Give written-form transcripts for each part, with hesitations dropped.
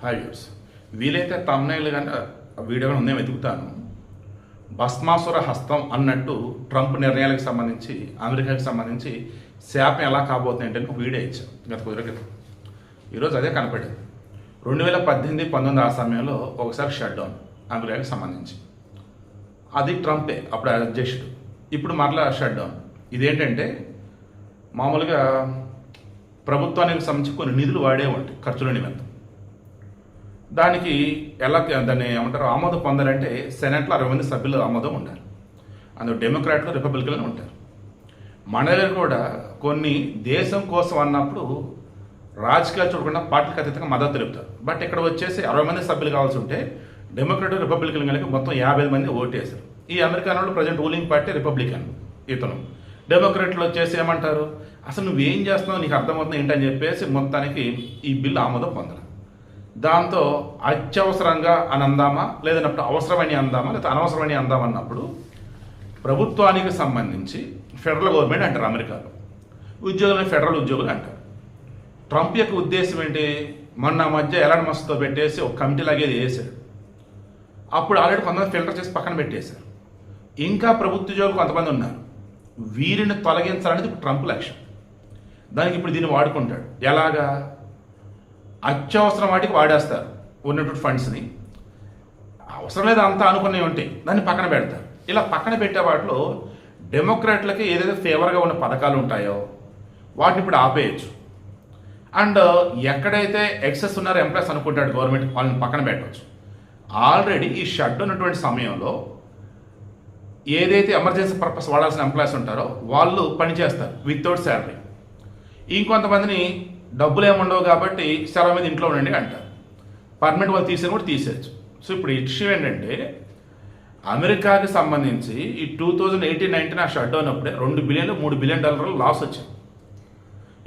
Hi views. వీలైతే thumbnail కానీ video కానీ ఉందేమో వెతుకుతాను. భస్మాసుర హస్తం అన్నట్టు ట్రంప్ నిర్ణయాలకు సంబంధించి అమెరికాకి సంబంధించి శాపం ఎలా కాబోతుంది అంటే ఒక వీడియో ఇచ్చాను గత కొద్ది క్రితం. ఈరోజు అదే కనపడింది. 2018-19 ఆ సమయంలో ఒకసారి షట్ డౌన్ అమెరికాకి సంబంధించి. అది ట్రంపే అప్పుడు అధ్యక్షుడు. ఇప్పుడు మరలా షట్ డౌన్. ఇదేంటంటే మామూలుగా ప్రభుత్వానికి సంబంధించి కొన్ని నిధులు వాడే ఉంటాయి ఖర్చుల నిమిత్తం. దానికి ఎలా దాన్ని ఏమంటారు ఆమోదం పొందాలంటే సెనెట్లో 60 మంది సభ్యులు ఆమోదం ఉండాలి. అందులో డెమోక్రాట్లు రిపబ్లికన్లు ఉంటారు. మన దగ్గర కూడా కొన్ని దేశం కోసం అన్నప్పుడు రాజకీయాలు చూడకుండా పార్టీలకు అతీతంగా మద్దతు తెలుపుతారు. బట్ ఇక్కడ వచ్చేసి 60 మంది సభ్యులు కావాల్సి ఉంటే డెమోక్రాట్ రిపబ్లికన్ కలిగి మొత్తం 50 మంది ఓటేశారు. ఈ అమెరికాలో ప్రజెంట్ రూలింగ్ పార్టీ రిపబ్లికన్. ఇతను డెమోక్రాట్లు వచ్చేసి ఏమంటారు, అసలు నువ్వేం చేస్తున్నావు నీకు అర్థమవుతుంది ఏంటని చెప్పేసి మొత్తానికి ఈ బిల్లు ఆమోదం పొందాలి. దాంతో అత్యవసరంగా అని అందామా, లేదన్నప్పుడు అవసరమని అందామా, లేదా అనవసరమని అందామా అన్నప్పుడు ప్రభుత్వానికి సంబంధించి ఫెడరల్ గవర్నమెంట్ అంటారు అమెరికాలో, ఉద్యోగులను ఫెడరల్ ఉద్యోగులు అంటారు. ట్రంప్ యొక్క ఉద్దేశం ఏంటి, మొన్న మధ్య ఎలాంటి మస్తుతో పెట్టేసి ఒక కమిటీ లాగేది వేసాడు. అప్పుడు ఆల్రెడీ కొంతమంది ఫిల్టర్ చేసి పక్కన పెట్టేశారు. ఇంకా ప్రభుత్వ ఉద్యోగులు కొంతమంది ఉన్నారు. వీరిని తొలగించాలనేది ట్రంప్ లక్ష్యం. దానికి ఇప్పుడు దీన్ని వాడుకుంటాడు. ఎలాగా, అత్యవసరం వాటికి వాడేస్తారు ఉన్నటువంటి ఫండ్స్ని. అవసరం లేదు అంతా అనుకునేవి ఉంటాయి, దాన్ని పక్కన పెడతారు. ఇలా పక్కన పెట్టే వాటిలో డెమోక్రాట్లకి ఏదైతే ఫేవర్గా ఉన్న పథకాలు ఉంటాయో వాటిని ఇప్పుడు ఆపేయచ్చు. అండ్ ఎక్కడైతే ఎక్సెస్ ఉన్నారో ఎంప్లాయీస్ అనుకుంటాడు గవర్నమెంట్, వాళ్ళని పక్కన పెట్టవచ్చు. ఆల్రెడీ ఈ షట్ ఉన్నటువంటి సమయంలో ఏదైతే ఎమర్జెన్సీ పర్పస్ వాడాల్సిన ఎంప్లాయీస్ ఉంటారో వాళ్ళు పనిచేస్తారు వితౌట్ శాలరీ. ఇంకొంతమందిని డబ్బులు ఏముండవు కాబట్టి సెలవు మీద ఇంట్లో ఉండండి అంటారు. పర్మనెంట్ వాళ్ళు తీసేది కూడా తీసేయచ్చు. సో ఇప్పుడు ఇష్యూ ఏంటంటే అమెరికాకి సంబంధించి ఈ 2018-19 ఆ షట్ డౌన్ అప్పుడే $2 బిలియన్ $3 బిలియన్ లాస్ వచ్చింది.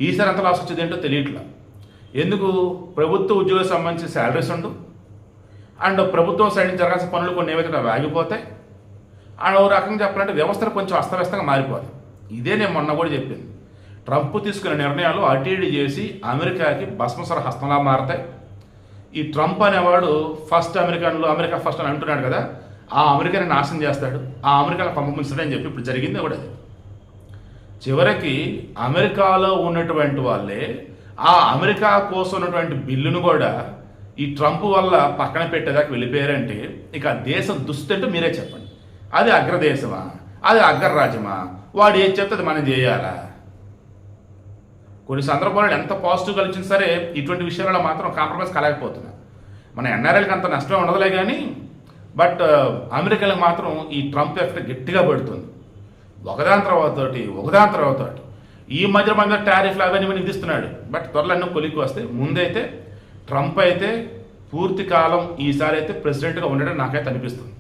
ఈసారి ఎంత లాస్ వచ్చేది ఏంటో తెలియట్లా. ఎందుకు, ప్రభుత్వ ఉద్యోగులకు సంబంధించి శాలరీస్ ఉండవు, అండ్ ప్రభుత్వం సైడ్ నుంచి జరగాల్సిన పనులు కొన్ని ఏవైతే ఆగిపోతాయి. అండ్ ఓ రకంగా చెప్పాలంటే వ్యవస్థలు కొంచెం అస్తవ్యస్తంగా మారిపోతాయి. ఇదే నేను మొన్న కూడా చెప్పింది. ట్రంప్ తీసుకునే నిర్ణయాలు అటు ఇటు చేసి అమెరికాకి భస్మసుర హస్తంలా మారతాయి. ఈ ట్రంప్ అనేవాడు ఫస్ట్ అమెరికా ఫస్ట్ అని అంటున్నాడు కదా, ఆ అమెరికాని నాశనం చేస్తాడు, ఆ అమెరికాలో పంపముంచుతాడు అని చెప్పి ఇప్పుడు జరిగింది కూడా అది. చివరికి అమెరికాలో ఉన్నటువంటి వాళ్ళే ఆ అమెరికా కోసం ఉన్నటువంటి బిల్లును కూడా ఈ ట్రంప్ వల్ల పక్కన పెట్టేదాకా వెళ్ళిపోయారంటే ఇక దేశం దుస్థితి మీరే చెప్పండి. అది అగ్రదేశమా, అది అగ్రరాజ్యమా, వాడు ఏది చెప్తే అది మనం చేయాలా? కొన్ని సందర్భాల్లో ఎంత పాజిటివ్ కలిసింది సరే ఇటువంటి విషయాలలో మాత్రం కాంప్రమైజ్ కలగకపోతున్నా. మన ఎన్ఆర్ఐలకి అంత నష్టం ఉండదులే కానీ, బట్ అమెరికాలకు మాత్రం ఈ ట్రంప్ ఎఫెక్ట్ గట్టిగా పడుతుంది. ఒకదాని తర్వాత ఈ మధ్య టారిఫ్లు అవన్నీ విధిస్తున్నాడు. బట్ త్వరలో అన్నీ కొలిక్కి వస్తే ముందైతే ట్రంప్ అయితే పూర్తి కాలం ఈసారి అయితే ప్రెసిడెంట్గా ఉండడం నాకైతే అనిపిస్తుంది.